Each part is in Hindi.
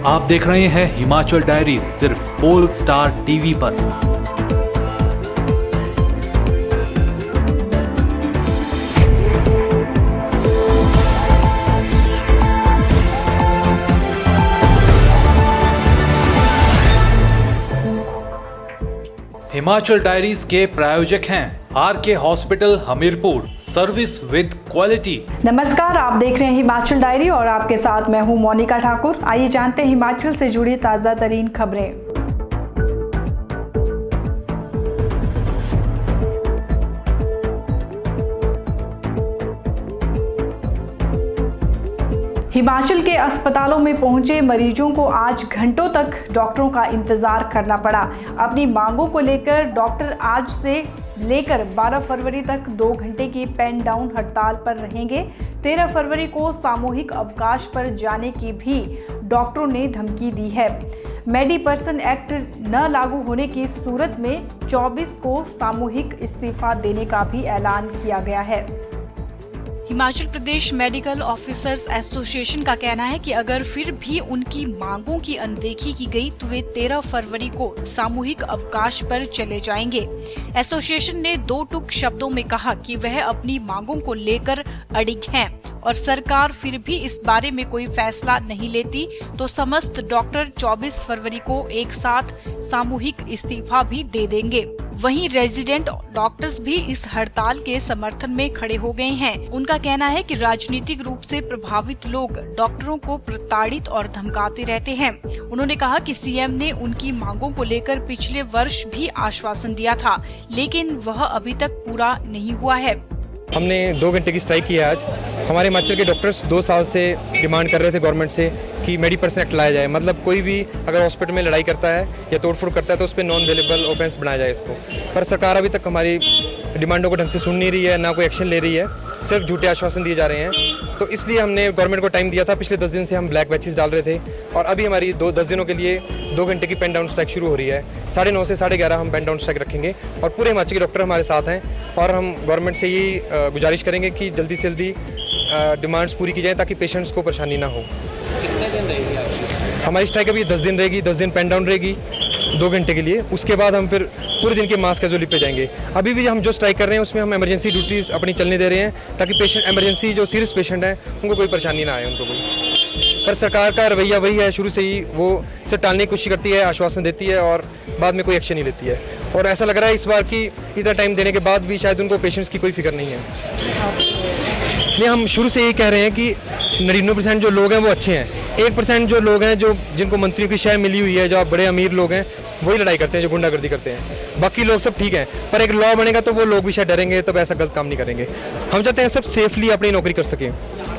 आप देख रहे हैं हिमाचल डायरी सिर्फ पोल स्टार टीवी पर। हिमाचल डायरीज के प्रायोजक हैं RK hospital Hamirpur, service with quality. नमस्कार, आप देख रहे हैं हिमाचल डायरी और आपके साथ मैं हूं मोनिका ठाकुर। आइए जानते हैं हिमाचल से जुड़ी ताजा तरीन खबरें। हिमाचल के अस्पतालों में पहुंचे मरीजों को आज घंटों तक डॉक्टरों का इंतजार करना पड़ा। अपनी मांगों को लेकर डॉक्टर आज से लेकर 12 फरवरी तक 2 घंटे की पेन डाउन हड़ताल पर रहेंगे। 13 फरवरी को सामूहिक अवकाश पर जाने की भी डॉक्टरों ने धमकी दी है। मेडी पर्सन एक्ट न लागू होने की सूरत में 24 को सामूहिक इस्तीफा देने का भी ऐलान किया गया है। Himachal Pradesh medical officers association का कहना है कि अगर फिर भी उनकी मांगों की अनदेखी की गई तो वे 13 फरवरी को सामूहिक अवकाश पर चले जाएंगे। एसोसिएशन ने 2 टूक शब्दों में कहा कि वह अपनी मांगों को लेकर अडिग हैं और सरकार फिर भी इस बारे में कोई फैसला नहीं लेती तो समस्त डॉक्टर 24 फरवरी को एक साथ सामूहिक इस्तीफा भी दे देंगे। वहीं रेजिडेंट डॉक्टर्स भी इस हड़ताल के समर्थन में खड़े हो गए हैं। उनका कहना है कि राजनीतिक रूप से प्रभावित लोग डॉक्टरों को प्रताड़ित और धमकाते रहते हैं। उन्होंने कहा कि सीएम ने उनकी मांगों को लेकर पिछले वर्ष भी आश्वासन दिया था, लेकिन वह अभी तक पूरा नहीं हुआ है। हमने 2 घंटे की स्ट्राइक की है आज। हमारे हिमाचल के डॉक्टर्स 2 साल से डिमांड कर रहे थे गवर्नमेंट से कि मेडी पर्सन एक्ट लाया जाए। मतलब कोई भी अगर हॉस्पिटल में लड़ाई करता है या तोड़फोड़ करता है तो उस पर नॉन वेलेबल ऑफेंस बनाया जाए इसको। पर सरकार अभी तक हमारी डिमांडों को ढंग से सुन नहीं रही है, ना कोई एक्शन ले रही है, सिर्फ झूठे आश्वासन दिए जा रहे हैं। तो इसलिए हमने गवर्नमेंट को टाइम दिया था। पिछले 10 दिन से हम ब्लैक बैचेस डाल रहे थे और अभी हमारी 10 दिनों के लिए 2 घंटे की पेन डाउन स्ट्राइक शुरू हो रही है। 9:30 से 11:30 हम पेन डाउन स्ट्राइक रखेंगे और पूरे हिमाचल के डॉक्टर हमारे साथ हैं और हम गवर्नमेंट से यही गुजारिश करेंगे कि जल्दी से जल्दी डिमांड्स पूरी की जाए ताकि पेशेंट्स को परेशानी ना हो। कितने दिन रहेगी हमारी स्ट्राइक अभी 10 दिन रहेगी, 10 दिन पेन डाउन रहेगी 2 घंटे के लिए। उसके बाद हम फिर पूरे दिन के मास कैजुअली पे जाएंगे। अभी भी हम जो स्ट्राइक कर रहे हैं उसमें हम इमरजेंसी ड्यूटीज अपनी चलने दे रहे हैं ताकि पेशेंट इमरजेंसी जो सीरियस पेशेंट हैं उनको कोई परेशानी ना आए उनको कोई। पर सरकार का रवैया वही है, शुरू से ही वो इसे टालने की कोशिश करती है, आश्वासन देती है और बाद में कोई एक्शन नहीं लेती है। और ऐसा लग रहा है इस बार कि इतना टाइम देने के बाद भी शायद उनको पेशेंट्स की कोई फिक्र नहीं है। नहीं, हम शुरू से यही कह रहे हैं कि 99% जो लोग हैं वो अच्छे हैं। 1% जो लोग हैं जिनको मंत्रियों की शय मिली हुई है, जो बड़े अमीर लोग हैं, वही लड़ाई करते हैं, जो गुंडागर्दी करते हैं। बाकी लोग सब ठीक हैं, पर एक लॉ बनेगा तो वो लोग भी शायद डरेंगे, तब ऐसा गलत काम नहीं करेंगे। हम चाहते हैं सब सेफली अपनी नौकरी कर सकें,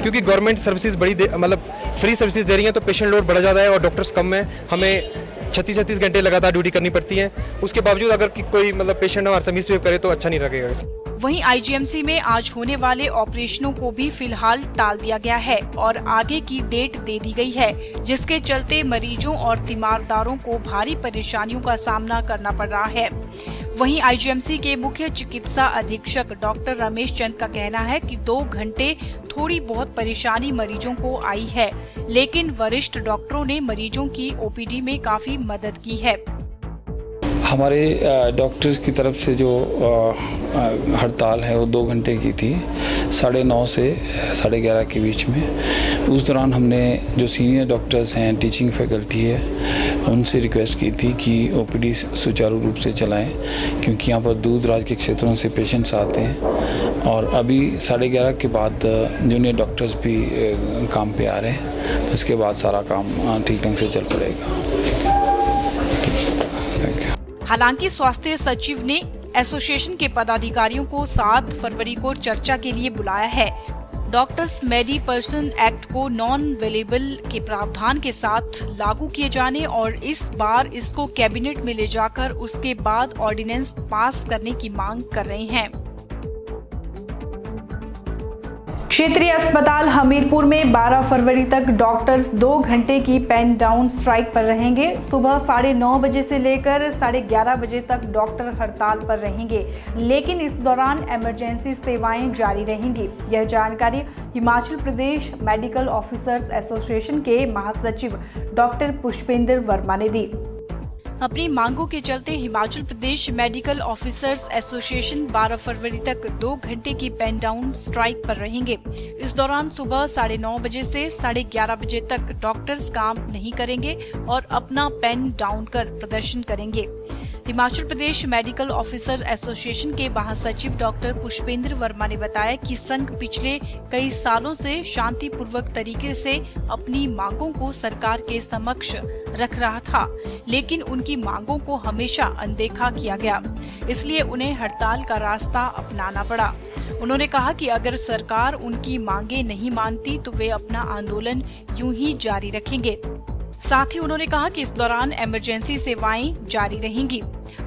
क्योंकि गवर्नमेंट सर्विसेज मतलब फ्री सर्विसेज दे रही हैं तो पेशेंट लोड बढ़ जाता है और डॉक्टर्स कम है। हमें 36 घंटे लगातार ड्यूटी करनी पड़ती है। उसके बावजूद अगर कोई मतलब पेशेंट हमारे से मिसबिहेव करे तो अच्छा नहीं लगेगा। वहीं आईजीएमसी में आज होने वाले ऑपरेशनों को भी फिलहाल टाल दिया गया है और आगे की डेट दे दी गई है, जिसके चलते मरीजों और तीमारदारों को भारी परेशानियों का सामना करना पड़ रहा है। वहीं आईजीएमसी के मुख्य चिकित्सा अधीक्षक डॉक्टर रमेश चंद का कहना है कि 2 घंटे थोड़ी बहुत परेशानी मरीजों को आई है, लेकिन वरिष्ठ डॉक्टरों ने मरीजों की ओपीडी में काफी मदद की है। हमारे डॉक्टर्स की तरफ से जो हड़ताल है वो 2 घंटे की थी, 9:30 से 11:30 के बीच में। उस दौरान हमने जो सीनियर डॉक्टर्स हैं, टीचिंग फैकल्टी है, उनसे रिक्वेस्ट की थी कि ओपीडी सुचारू रूप से चलाएं, क्योंकि यहाँ पर दूर दराज के क्षेत्रों से पेशेंट्स आते हैं। और अभी 11:30 के बाद जूनियर डॉक्टर्स भी काम पे आ रहे हैं, तो उसके बाद सारा काम ठीक ढंग से चल पड़ेगा। हालांकि स्वास्थ्य सचिव ने एसोसिएशन के पदाधिकारियों को 7 फरवरी को चर्चा के लिए बुलाया है। डॉक्टर्स मेडी पर्सन एक्ट को नॉन वेलेबल के प्रावधान के साथ लागू किए जाने और इस बार इसको कैबिनेट में ले जाकर उसके बाद ऑर्डिनेंस पास करने की मांग कर रहे हैं। क्षेत्रीय अस्पताल हमीरपुर में 12 फरवरी तक डॉक्टर्स 2 घंटे की पेन डाउन स्ट्राइक पर रहेंगे। सुबह 9:30 बजे से लेकर 11:30 बजे तक डॉक्टर हड़ताल पर रहेंगे, लेकिन इस दौरान इमरजेंसी सेवाएं जारी रहेंगी। यह जानकारी Himachal Pradesh medical officers association के महासचिव डॉक्टर पुष्पेंद्र वर्मा ने दी। अपनी मांगों के चलते Himachal Pradesh medical officers association 12 फरवरी तक 2 घंटे की पेन डाउन स्ट्राइक पर रहेंगे। इस दौरान सुबह 9:30 बजे से 11:30 बजे तक डॉक्टर्स काम नहीं करेंगे और अपना पेन डाउन कर प्रदर्शन करेंगे। Himachal Pradesh medical officer association के महासचिव डॉक्टर पुष्पेंद्र वर्मा ने बताया कि संघ पिछले कई सालों से शांतिपूर्वक तरीके से अपनी मांगों को सरकार के समक्ष रख रहा था, लेकिन उनकी मांगों को हमेशा अनदेखा किया गया, इसलिए उन्हें हड़ताल का रास्ता अपनाना पड़ा। उन्होंने कहा कि अगर सरकार उनकी मांगे नहीं मानती तो वे अपना आंदोलन यूं ही जारी रखेंगे। साथ ही उन्होंने कहा कि इस दौरान इमरजेंसी सेवाएं जारी रहेंगी।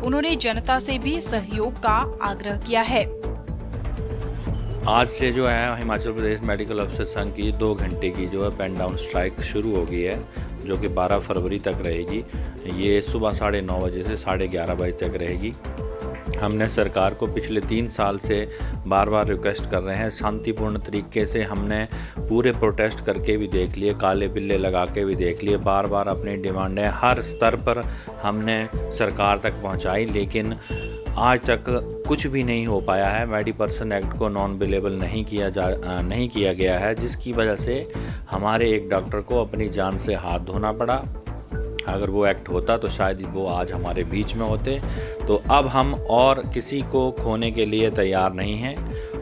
उन्होंने जनता से भी सहयोग का आग्रह किया है। आज से जो है हिमाचल प्रदेश मेडिकल ऑफिसर संघ की 2 घंटे की जो है पेन डाउन स्ट्राइक शुरू हो गई है, जो कि 12 फरवरी तक रहेगी। ये सुबह 9:30 बजे से 11:30 बजे तक रहेगी। हमने सरकार को पिछले 3 साल से बार बार रिक्वेस्ट कर रहे हैं, शांतिपूर्ण तरीके से हमने पूरे प्रोटेस्ट करके भी देख लिए, काले बिल्ले लगा के भी देख लिए, बार बार अपनी डिमांडें हर स्तर पर हमने सरकार तक पहुंचाई, लेकिन आज तक कुछ भी नहीं हो पाया है। मेडिपर्सन एक्ट को नॉन बिलेबल नहीं किया गया है, जिसकी वजह से हमारे एक डॉक्टर को अपनी जान से हाथ धोना पड़ा। अगर वो एक्ट होता तो शायद वो आज हमारे बीच में होते। तो अब हम और किसी को खोने के लिए तैयार नहीं हैं,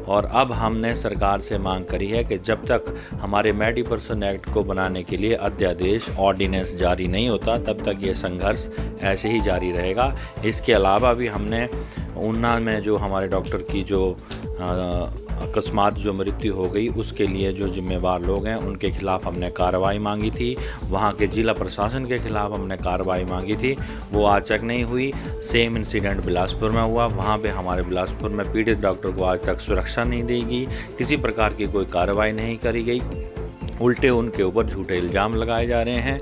और अब हमने सरकार से मांग करी है कि जब तक हमारे मेडिपर्सन एक्ट को बनाने के लिए अध्यादेश ऑर्डिनेंस जारी नहीं होता, तब तक ये संघर्ष ऐसे ही जारी रहेगा। इसके अलावा भी हमने ऊना में जो हमारे डॉक्टर की जो अकस्मात जो मृत्यु हो गई, उसके लिए जो जिम्मेवार लोग हैं उनके खिलाफ हमने कार्रवाई मांगी थी। वहाँ के जिला प्रशासन के खिलाफ हमने कार्रवाई मांगी थी, वो आज तक नहीं हुई। सेम इंसिडेंट बिलासपुर में हुआ, वहाँ पे हमारे बिलासपुर में पीड़ित डॉक्टर को आज तक सुरक्षा नहीं दी गई, किसी प्रकार की कोई कार्रवाई नहीं करी गई, उल्टे उनके ऊपर झूठे इल्ज़ाम लगाए जा रहे हैं।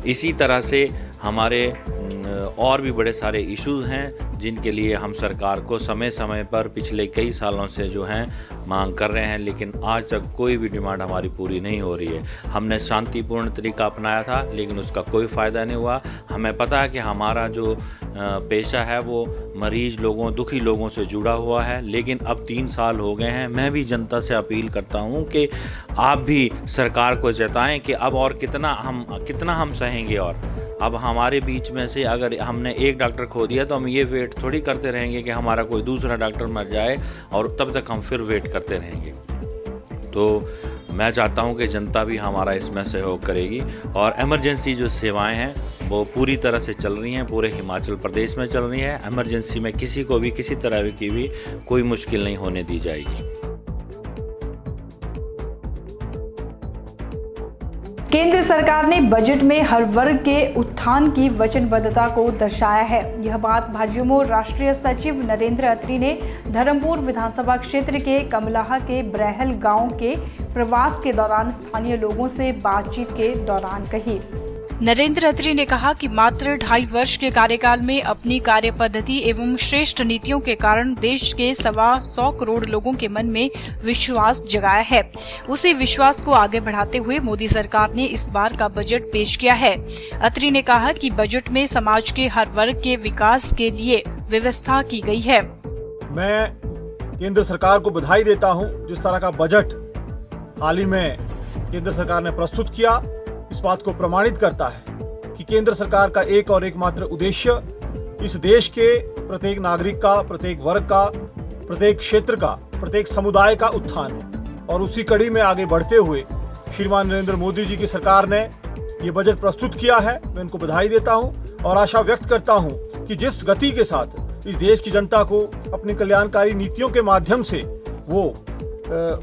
इसी तरह से हमारे और भी बड़े सारे इश्यूज़ हैं, जिनके लिए हम सरकार को समय समय पर पिछले कई सालों से जो हैं मांग कर रहे हैं, लेकिन आज तक कोई भी डिमांड हमारी पूरी नहीं हो रही है। हमने शांतिपूर्ण तरीका अपनाया था, लेकिन उसका कोई फ़ायदा नहीं हुआ। हमें पता है कि हमारा जो पेशा है वो मरीज लोगों, दुखी लोगों से जुड़ा हुआ है, लेकिन अब 3 साल हो गए हैं। मैं भी जनता से अपील करता हूँ कि आप भी सरकार को जताएं कि अब और कितना हम सहेंगे। और अब हमारे बीच में से अगर हमने एक डॉक्टर खो दिया तो हम ये वेट थोड़ी करते रहेंगे कि हमारा कोई दूसरा डॉक्टर मर जाए और तब तक हम फिर वेट करते रहेंगे। तो मैं चाहता हूं कि जनता भी हमारा इसमें सहयोग करेगी, और इमरजेंसी जो सेवाएं हैं वो पूरी तरह से चल रही हैं, पूरे हिमाचल प्रदेश में चल रही हैं। इमरजेंसी में किसी को भी किसी तरह की भी कोई मुश्किल नहीं होने दी जाएगी। केंद्र सरकार ने बजट में हर वर्ग के उत्थान की वचनबद्धता को दर्शाया है। यह बात भाजयुमो राष्ट्रीय सचिव नरेंद्र अत्री ने धर्मपुर विधानसभा क्षेत्र के कमलाहा के ब्रहल गांव के प्रवास के दौरान स्थानीय लोगों से बातचीत के दौरान कही। नरेंद्र अत्री ने कहा कि मात्र 2.5 वर्ष के कार्यकाल में अपनी कार्य पद्धति एवं श्रेष्ठ नीतियों के कारण देश के 125 करोड़ लोगों के मन में विश्वास जगाया है। उसी विश्वास को आगे बढ़ाते हुए मोदी सरकार ने इस बार का बजट पेश किया है। अत्री ने कहा कि बजट में समाज के हर वर्ग के विकास के लिए व्यवस्था की गई है। मैं केंद्र सरकार को बधाई देता हूं, जिस तरह का बजट हाल ही में केंद्र सरकार ने प्रस्तुत किया, इस बात को प्रमाणित करता है कि केंद्र सरकार का एक और एकमात्र उद्देश्य इस देश के प्रत्येक नागरिक का, प्रत्येक वर्ग का, प्रत्येक क्षेत्र का, प्रत्येक समुदाय का उत्थान है। और उसी कड़ी में आगे बढ़ते हुए श्रीमान नरेंद्र मोदी जी की सरकार ने ये बजट प्रस्तुत किया है। मैं उनको बधाई देता हूं और आशा व्यक्त करता हूं कि जिस गति के साथ इस देश की जनता को अपनी कल्याणकारी नीतियों के माध्यम से वो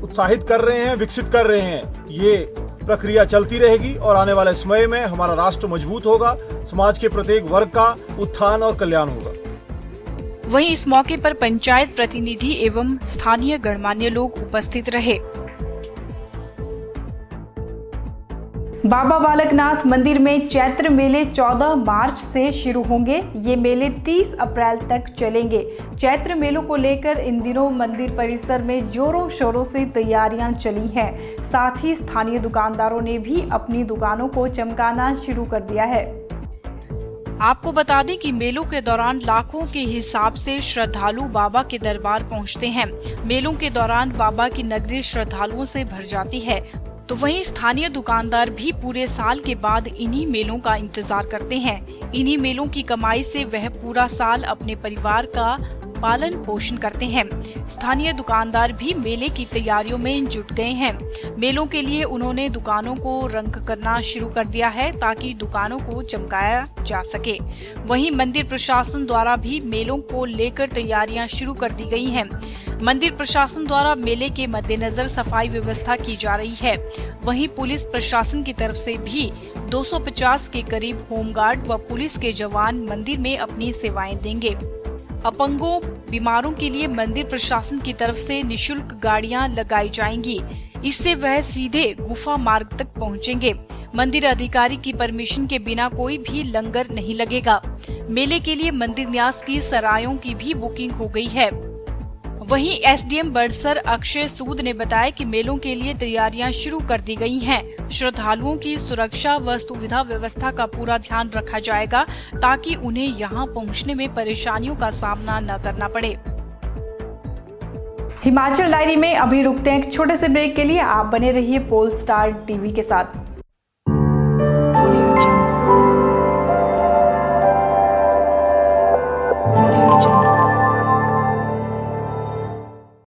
उत्साहित कर रहे हैं, विकसित कर रहे हैं, ये प्रक्रिया चलती रहेगी और आने वाले समय में हमारा राष्ट्र मजबूत होगा, समाज के प्रत्येक वर्ग का उत्थान और कल्याण होगा। वहीं इस मौके पर पंचायत प्रतिनिधि एवं स्थानीय गणमान्य लोग उपस्थित रहे। बाबा बालकनाथ मंदिर में चैत्र मेले 14 मार्च से शुरू होंगे। ये मेले 30 अप्रैल तक चलेंगे। चैत्र मेलों को लेकर इन दिनों मंदिर परिसर में जोरों शोरों से तैयारियां चली हैं। साथ ही स्थानीय दुकानदारों ने भी अपनी दुकानों को चमकाना शुरू कर दिया है। आपको बता दें कि मेलों के दौरान लाखों के हिसाब से श्रद्धालु बाबा के दरबार पहुंचते हैं। मेलों के दौरान बाबा की नगरी श्रद्धालुओं से भर जाती है। तो वहीं स्थानीय दुकानदार भी पूरे साल के बाद इन्हीं मेलों का इंतजार करते हैं। इन्हीं मेलों की कमाई से वह पूरा साल अपने परिवार का पालन पोषण करते हैं। स्थानीय दुकानदार भी मेले की तैयारियों में जुट गए हैं। मेलों के लिए उन्होंने दुकानों को रंग करना शुरू कर दिया है ताकि दुकानों को चमकाया जा सके। वहीं मंदिर प्रशासन द्वारा भी मेलों को लेकर तैयारियां शुरू कर दी गई हैं। मंदिर प्रशासन द्वारा मेले के मद्देनजर सफाई व्यवस्था की जा रही है। वहीं पुलिस प्रशासन की तरफ से भी 250 के करीब होमगार्ड व पुलिस के जवान मंदिर में अपनी सेवाएं देंगे। अपंगों, बीमारों के लिए मंदिर प्रशासन की तरफ से निशुल्क गाड़ियां लगाई जाएंगी। इससे वह सीधे गुफा मार्ग तक पहुंचेंगे। मंदिर अधिकारी की परमिशन के बिना कोई भी लंगर नहीं लगेगा। मेले के लिए मंदिर न्यास की सरायों की भी बुकिंग हो गई है। वहीं एसडीएम बड़सर अक्षय सूद ने बताया कि मेलों के लिए तैयारियां शुरू कर दी गई हैं। श्रद्धालुओं की सुरक्षा व सुविधा व्यवस्था का पूरा ध्यान रखा जाएगा ताकि उन्हें यहां पहुंचने में परेशानियों का सामना न करना पड़े। हिमाचल डायरी में अभी रुकते हैं एक छोटे से ब्रेक के लिए। आप बने रहिए पोल स्टार टीवी के साथ।